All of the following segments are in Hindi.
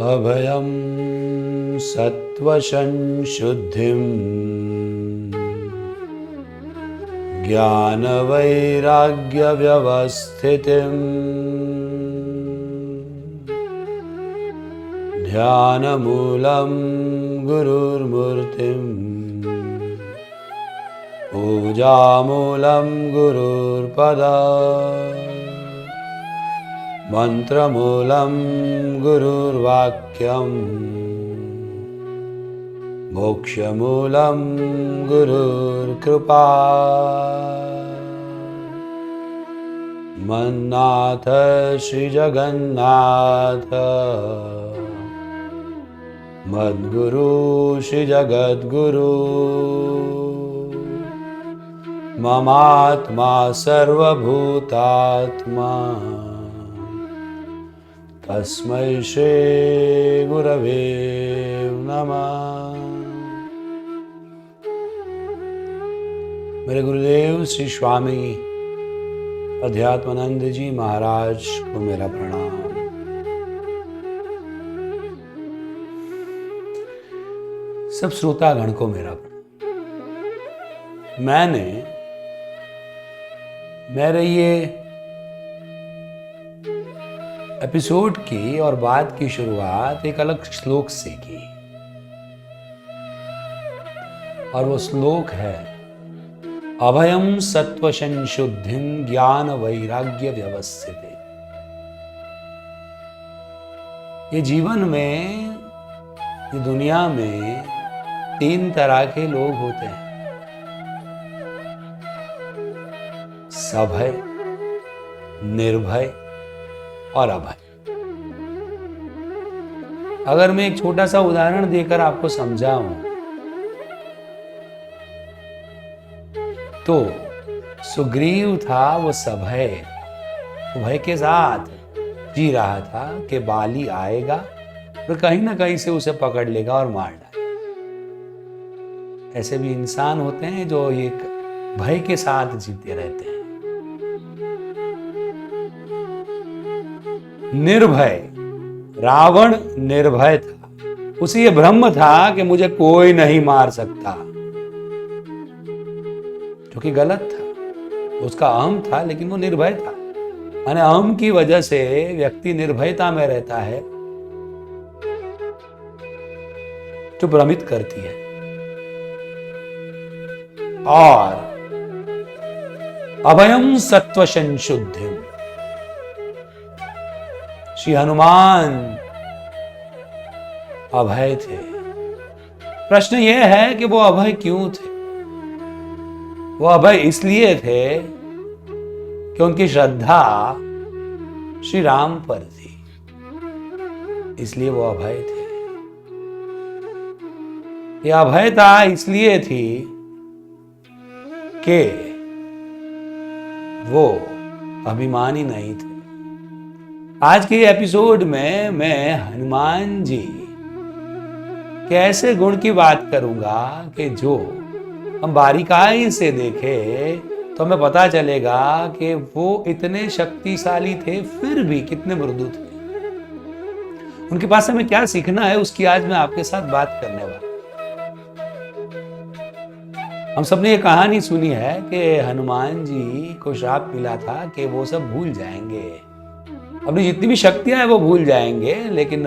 अभयं सत्त्वसंशुद्धिं ज्ञानवैराग्यव्यवस्थितिं ध्यानमूलं गुरुर्मूर्तिं पूजामूलं गुरुर्पदम् मंत्रमूलं गुरुर्वाक्यं मोक्षमूलं गुरुर्कृपा मन्नाथ श्रीजगन्नाथ मद्गुरु श्रीजगद्गुरु ममात्मा सर्वभूतात्मा तस्मै श्री गुरवे नमः। मेरे गुरुदेव श्री स्वामी अध्यात्मानंद जी महाराज को मेरा प्रणाम। सब श्रोतागण को मेरा प्रणाम। मैंने मेरे ये एपिसोड की और बात की शुरुआत एक अलग श्लोक से की और वो श्लोक है अभयं सत्त्वसंशुद्धिं ज्ञान वैराग्य व्यवस्थिते। ये जीवन में, ये दुनिया में 3 तरह के लोग होते हैं, सभय, निर्भय और अभय। अगर मैं एक छोटा सा उदाहरण देकर आपको समझाऊं तो सुग्रीव था, वो सभय, भय के साथ जी रहा था कि बाली आएगा और कहीं ना कहीं से उसे पकड़ लेगा और मार डालेगा। ऐसे भी इंसान होते हैं जो एक भय के साथ जीते रहते हैं। निर्भय, रावण निर्भय था, उसे यह भ्रम था कि मुझे कोई नहीं मार सकता, जो कि गलत था। उसका अहम था, लेकिन वो निर्भय था। यानी अहम की वजह से व्यक्ति निर्भयता में रहता है जो भ्रमित करती है। और अभयं सत्त्वसंशुद्धिं, श्री हनुमान अभय थे। प्रश्न यह है कि वो अभय क्यों थे? वो अभय इसलिए थे कि उनकी श्रद्धा श्री राम पर थी, इसलिए वो अभय थे। ये अभयता इसलिए थी कि वो अभिमानी नहीं थे। आज के एपिसोड में मैं हनुमान जी के ऐसे गुण की बात करूंगा कि जो हम बारीकाई से देखें तो हमें पता चलेगा कि वो इतने शक्तिशाली थे, फिर भी कितने मृदु थे। उनके पास हमें क्या सीखना है, उसकी आज मैं आपके साथ बात करने वाला। हम सबने ये कहानी सुनी है कि हनुमान जी को श्राप मिला था कि वो सब भूल जाएंगे, अपनी जितनी भी शक्तियां हैं वो भूल जाएंगे, लेकिन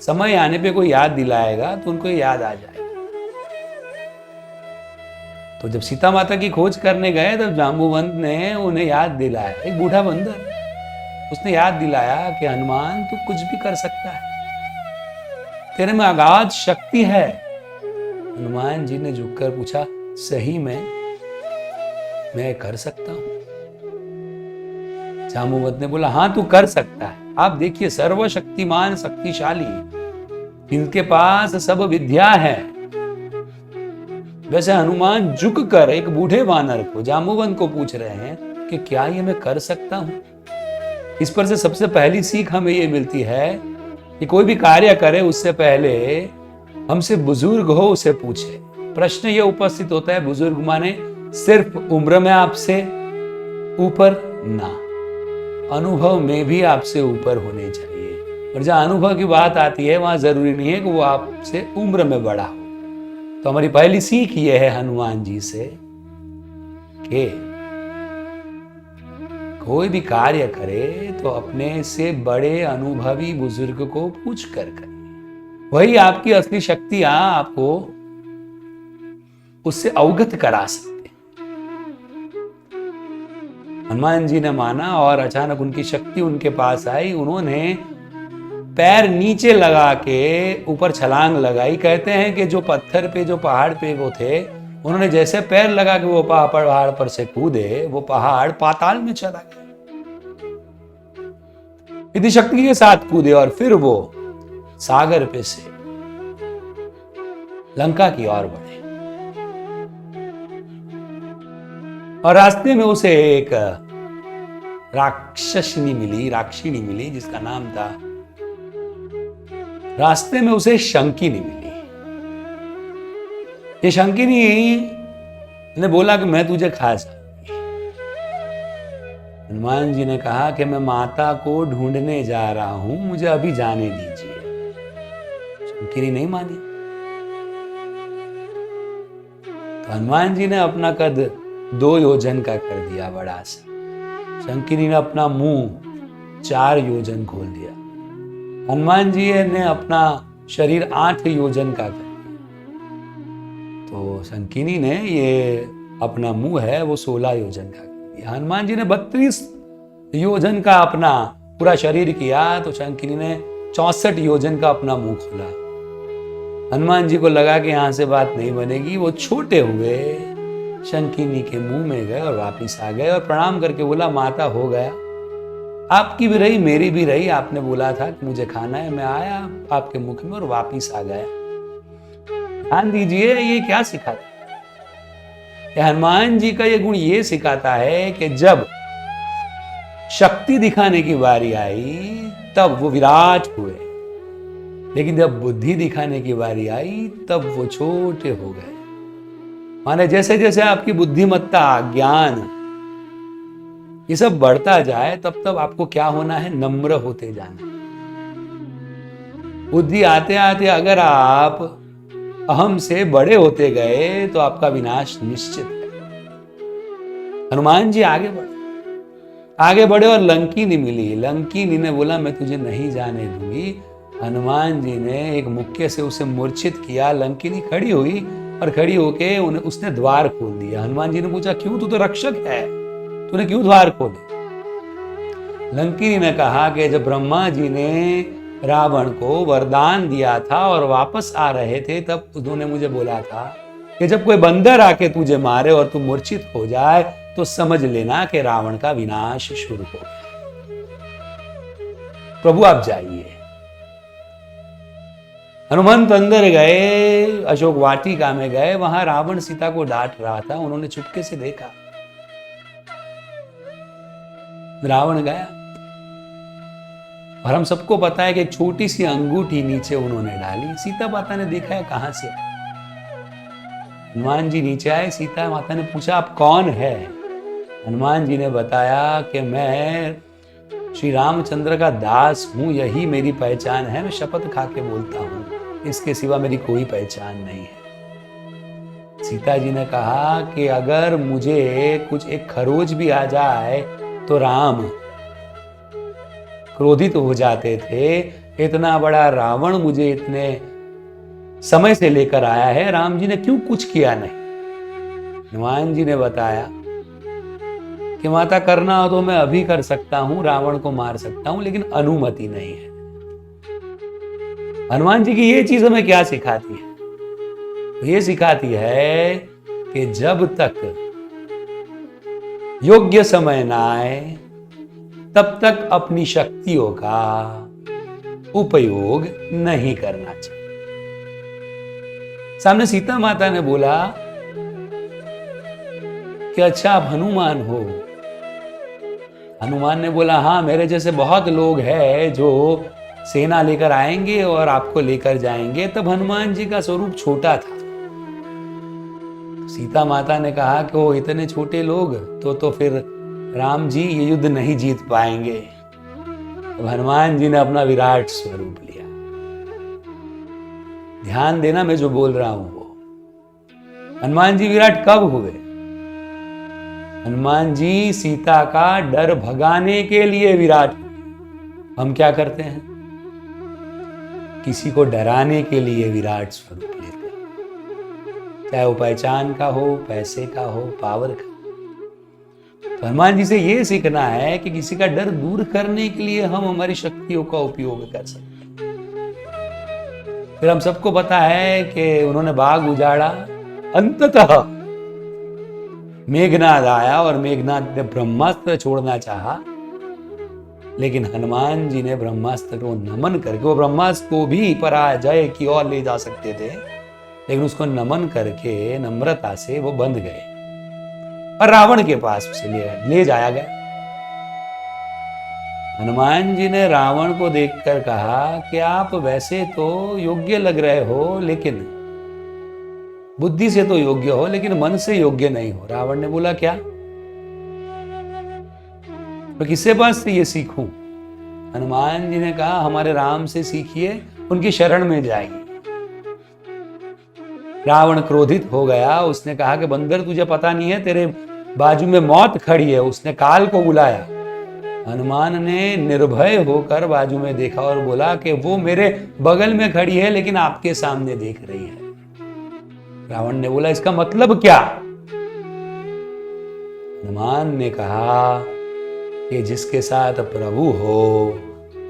समय आने पे कोई याद दिलाएगा तो उनको याद आ जाएगा। तो जब सीता माता की खोज करने गए तब जाम्बुवंत ने उन्हें याद दिलाया, एक बूढ़ा बंदर, उसने याद दिलाया कि हनुमान तू कुछ भी कर सकता है, तेरे में अगाध शक्ति है। हनुमान जी ने झुककर पूछा, सही में मैं कर सकता हूं? जाम्बुवंत ने बोला, हाँ तू कर सकता है। आप देखिए, सर्वशक्तिमान शक्तिशाली, इनके पास सब विद्या है। वैसे हनुमान झुककर एक बूढ़े वानर को, जाम्बुवंत को पूछ रहे हैं कि क्या ये मैं कर सकता हूं? इस पर से सबसे पहली सीख हमें ये मिलती है कि कोई भी कार्य करे उससे पहले हमसे बुजुर्ग हो उसे पूछे। प्रश्न ये उपस्थित होता है, बुजुर्ग माने सिर्फ उम्र में आपसे ऊपर ना, अनुभव में भी आपसे ऊपर होने चाहिए। और जहां अनुभव की बात आती है वहां जरूरी नहीं है कि वो आपसे उम्र में बड़ा हो। तो हमारी पहली सीख ये है हनुमान जी से कि कोई भी कार्य करे तो अपने से बड़े अनुभवी बुजुर्ग को पूछ कर करे। वही आपकी असली शक्तियां आपको उससे अवगत करा सकते हैं। हनुमान जी ने माना और अचानक उनकी शक्ति उनके पास आई। उन्होंने पैर नीचे लगा के ऊपर छलांग लगाई। कहते हैं कि जो पत्थर पे, जो पहाड़ पे वो थे, उन्होंने जैसे पैर लगा के वो पहाड़ पर से कूदे, वो पहाड़ पाताल में चला गया। इतनी शक्ति के साथ कूदे और फिर वो सागर पे से लंका की ओर बढ़े। और रास्ते में उसे एक राक्षसिनी मिली जिसका नाम था, रास्ते में उसे शंकिनी मिली। ये शंकिनी ने बोला कि मैं तुझे खा सकती। हनुमान जी ने कहा कि मैं माता को ढूंढने जा रहा हूं, मुझे अभी जाने दीजिए। शंकिनी नहीं मानी। तो हनुमान जी ने अपना कद 2 योजन का कर दिया, बड़ा सा। शंकिनी ने अपना मुंह 4 योजन खोल दिया। हनुमान जी ने अपना शरीर 8 योजन का कर दिया। तो शंकिनी ने ये अपना मुंह है वो 16 योजन का कर दिया। हनुमान जी ने 32 योजन का अपना पूरा शरीर किया, तो शंकिनी ने 64 योजन का अपना मुंह खोला। हनुमान जी को लगा कि यहां से बात नहीं बनेगी। वो छोटे हुए शंकिनी के मुंह में गए और वापिस आ गए और प्रणाम करके बोला, माता हो गया, आपकी भी रही मेरी भी रही। आपने बोला था कि मुझे खाना है, मैं आया आपके मुख में और वापिस आ गया। ध्यान दीजिए ये क्या सिखाता है। हनुमान जी का ये गुण ये सिखाता है कि जब शक्ति दिखाने की बारी आई तब वो विराट हुए, लेकिन जब बुद्धि दिखाने की बारी आई तब वो छोटे हो गए। माने जैसे जैसे आपकी बुद्धिमत्ता, ज्ञान ये सब बढ़ता जाए तब तब आपको क्या होना है, नम्र होते जाना। बुद्धि आते आते अगर आप अहम से बड़े होते गए तो आपका विनाश निश्चित है। हनुमान जी आगे बढ़े और लंकिनी मिली। लंकिनी ने बोला, मैं तुझे नहीं जाने दूंगी। हनुमान जी ने एक मुक्के से उसे मूर्छित किया। लंकिनी खड़ी हुई और खड़ी होके उसने द्वार खोल दिया। हनुमान जी ने पूछा, क्यों, तू तो रक्षक है, तूने क्यों द्वार खोले? लंकिनी ने कहा कि जब ब्रह्मा जी ने रावण को वरदान दिया था और वापस आ रहे थे तब उन्होंने मुझे बोला था कि जब कोई बंदर आके तुझे मारे और तू मूर्छित हो जाए तो समझ लेना कि रावण का विनाश शुरू हो गया। प्रभु आप जाइए। हनुमंत अंदर गए, अशोक वाटिका में गए। वहां रावण सीता को डांट रहा था। उन्होंने चुपके से देखा। रावण गया और हम सबको पता है कि एक छोटी सी अंगूठी नीचे उन्होंने डाली। सीता माता ने देखा है कहां से। हनुमान जी नीचे आए। सीता माता ने पूछा, आप कौन है? हनुमान जी ने बताया कि मैं श्री रामचंद्र का दास हूं, यही मेरी पहचान है। मैं शपथ खा के बोलता हूं, इसके सिवा मेरी कोई पहचान नहीं है। सीता जी ने कहा कि अगर मुझे कुछ एक खरोच भी आ जाए तो राम क्रोधित हो जाते थे। इतना बड़ा रावण मुझे इतने समय से लेकर आया है, राम जी ने क्यों कुछ किया नहीं? हनुमान जी ने बताया कि माता करना हो तो मैं अभी कर सकता हूं, रावण को मार सकता हूं, लेकिन अनुमति नहीं है। हनुमान जी की ये चीज हमें क्या सिखाती है? ये सिखाती है कि जब तक योग्य समय ना आए तब तक अपनी शक्तियों का उपयोग नहीं करना चाहिए। सामने सीता माता ने बोला कि अच्छा आप हनुमान हो? हनुमान ने बोला, हाँ, मेरे जैसे बहुत लोग हैं जो सेना लेकर आएंगे और आपको लेकर जाएंगे। तब हनुमान जी का स्वरूप छोटा था। सीता माता ने कहा कि वो इतने छोटे लोग तो फिर राम जी ये युद्ध नहीं जीत पाएंगे। अब हनुमान जी ने अपना विराट स्वरूप लिया। ध्यान देना मैं जो बोल रहा हूं वो। हनुमान जी विराट कब हुए? हनुमान जी सीता का डर भगाने के लिए विराट हुए। हम क्या करते हैं? किसी को डराने के लिए विराट स्वरूप लेते हैं, चाहे वो पहचान का हो, पैसे का हो, पावर का। तो हनुमान जी से ये सीखना है कि किसी का डर दूर करने के लिए हम हमारी शक्तियों का उपयोग कर सकते हैं। फिर हम सबको पता है कि उन्होंने बाग उजाड़ा, अंततः मेघनाद आया और मेघनाद ने ब्रह्मास्त्र छोड़ना चाहा, लेकिन हनुमान जी ने ब्रह्मास्त्र को नमन करके, वो ब्रह्मास्त्र को भी पराजय की ओर ले जा सकते थे, लेकिन उसको नमन करके नम्रता से वो बंध गए और रावण के पास उसे ले जाया गया। हनुमान जी ने रावण को देखकर कहा कि आप वैसे तो योग्य लग रहे हो, लेकिन बुद्धि से तो योग्य हो, लेकिन मन से योग्य नहीं हो। रावण ने बोला क्या? तो किसके पास से ये सीखूं? हनुमान जी ने कहा हमारे राम से सीखिए, उनकी शरण में जाइए। रावण क्रोधित हो गया, उसने कहा कि बंदर तुझे पता नहीं है, तेरे बाजू में मौत खड़ी है। उसने काल को बुलाया। हनुमान ने निर्भय होकर बाजू में देखा और बोला कि वो मेरे बगल में खड़ी है, लेकिन आपके सामने देख रही है। रावण ने बोला इसका मतलब क्या? हनुमान ने कहा कि जिसके साथ प्रभु हो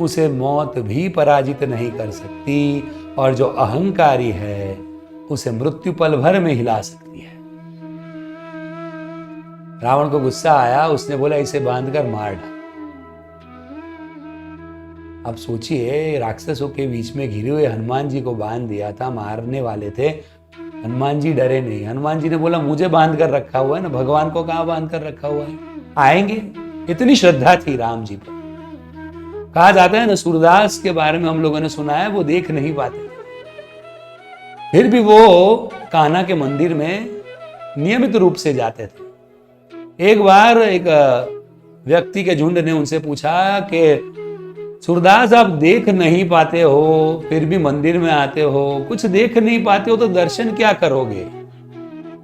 उसे मौत भी पराजित नहीं कर सकती, और जो अहंकारी है उसे मृत्यु पल भर में हिला सकती है। रावण को गुस्सा आया, उसने बोला इसे बांधकर मार डाल। अब सोचिए, राक्षसों के बीच में घिरे हुए हनुमान जी को बांध दिया था, मारने वाले थे। हनुमान जी डरे नहीं। हनुमान जी ने बोला मुझे बांध कर रखा हुआ है ना, भगवान को कहां बांध कर रखा हुआ है, आएंगे। इतनी श्रद्धा थी राम जी पर। कहा जाता है ना, सूरदास के बारे में हम लोगों ने सुना है, वो देख नहीं पाते, फिर भी वो कान्हा के मंदिर में नियमित रूप से जाते थे। एक बार एक व्यक्ति के झुंड ने उनसे पूछा कि सूरदास आप देख नहीं पाते हो, फिर भी मंदिर में आते हो, कुछ देख नहीं पाते हो तो दर्शन क्या करोगे?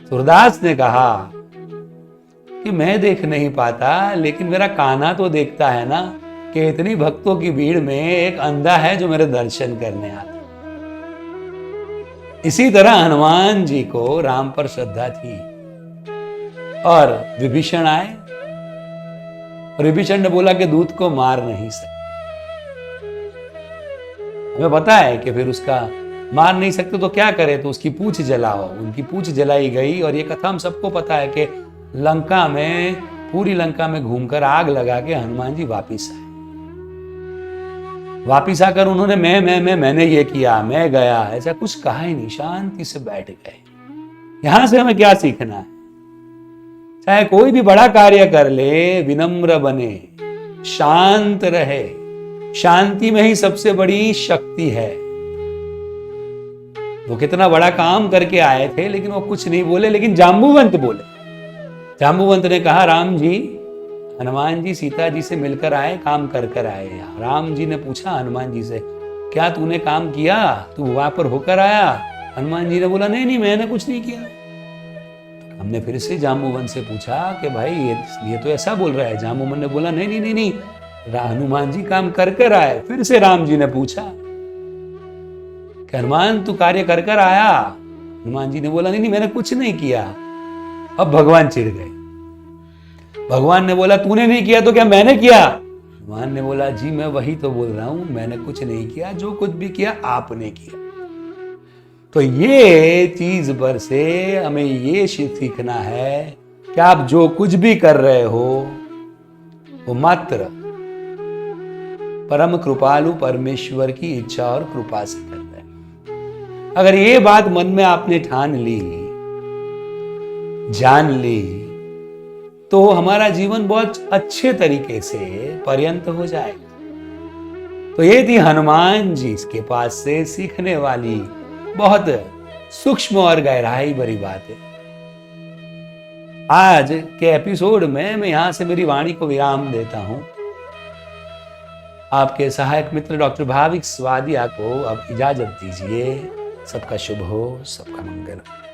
सूरदास ने कहा कि मैं देख नहीं पाता, लेकिन मेरा कान्हा तो देखता है ना कि इतनी भक्तों की भीड़ में एक अंधा है जो मेरे दर्शन करने आता। इसी तरह हनुमान जी को राम पर श्रद्धा थी। और विभीषण आए और विभीषण ने बोला कि दूत को मार नहीं सकते। हमें पता है कि फिर उसका मार नहीं सकते तो क्या करे, तो उसकी पूंछ जलाओ। उनकी पूंछ जलाई गई और ये कथा हम सबको पता है कि लंका में, पूरी लंका में घूमकर आग लगा के हनुमान जी वापिस आए। वापिस आकर उन्होंने मैंने ये किया, मैं गया, ऐसा कुछ कहा ही नहीं, शांति से बैठ गए। यहां से हमें क्या सीखना है? चाहे कोई भी बड़ा कार्य कर ले, विनम्र बने, शांत रहे। शांति में ही सबसे बड़ी शक्ति है। वो कितना बड़ा काम करके आए थे, लेकिन वो कुछ नहीं बोले, लेकिन जाम्बुवंत बोले। जाम्बुवंत ने कहा राम जी, हनुमान जी सीता जी से मिलकर आए, काम कर कर आए। राम जी ने पूछा हनुमान जी से, क्या तूने काम किया, तू वहां पर होकर आया? हनुमान जी ने बोला नहीं मैंने कुछ नहीं किया। तो हमने फिर से जाम्बुवंत से पूछा कि भाई ये तो ऐसा बोल रहा है। जाम्बुवंत ने बोला नहीं, हनुमान जी काम कर कर आए। फिर से राम जी ने पूछा कि हनुमान तू कार्य कर कर आया? हनुमान जी ने बोला नहीं मैंने कुछ नहीं किया। अब भगवान चिढ़ गए। भगवान ने बोला तूने नहीं किया तो क्या मैंने किया? हनुमान ने बोला जी मैं वही तो बोल रहा हूं, मैंने कुछ नहीं किया, जो कुछ भी किया आपने किया। तो ये चीज पर से हमें ये सीखना है कि आप जो कुछ भी कर रहे हो वो मात्र परम कृपालु परमेश्वर की इच्छा और कृपा से कर रहे हैं। अगर ये बात मन में आपने ठान ली, जान ली, तो हमारा जीवन बहुत अच्छे तरीके से पर्यंत हो जाएगा। तो ये थी हनुमान जी के पास से सीखने वाली बहुत सूक्ष्म और गहराई भरी बात है। आज के एपिसोड में मैं यहां से मेरी वाणी को विराम देता हूं। आपके सहायक मित्र डॉक्टर भाविक स्वादिया को अब इजाजत दीजिए। सबका शुभ हो, सबका मंगल हो।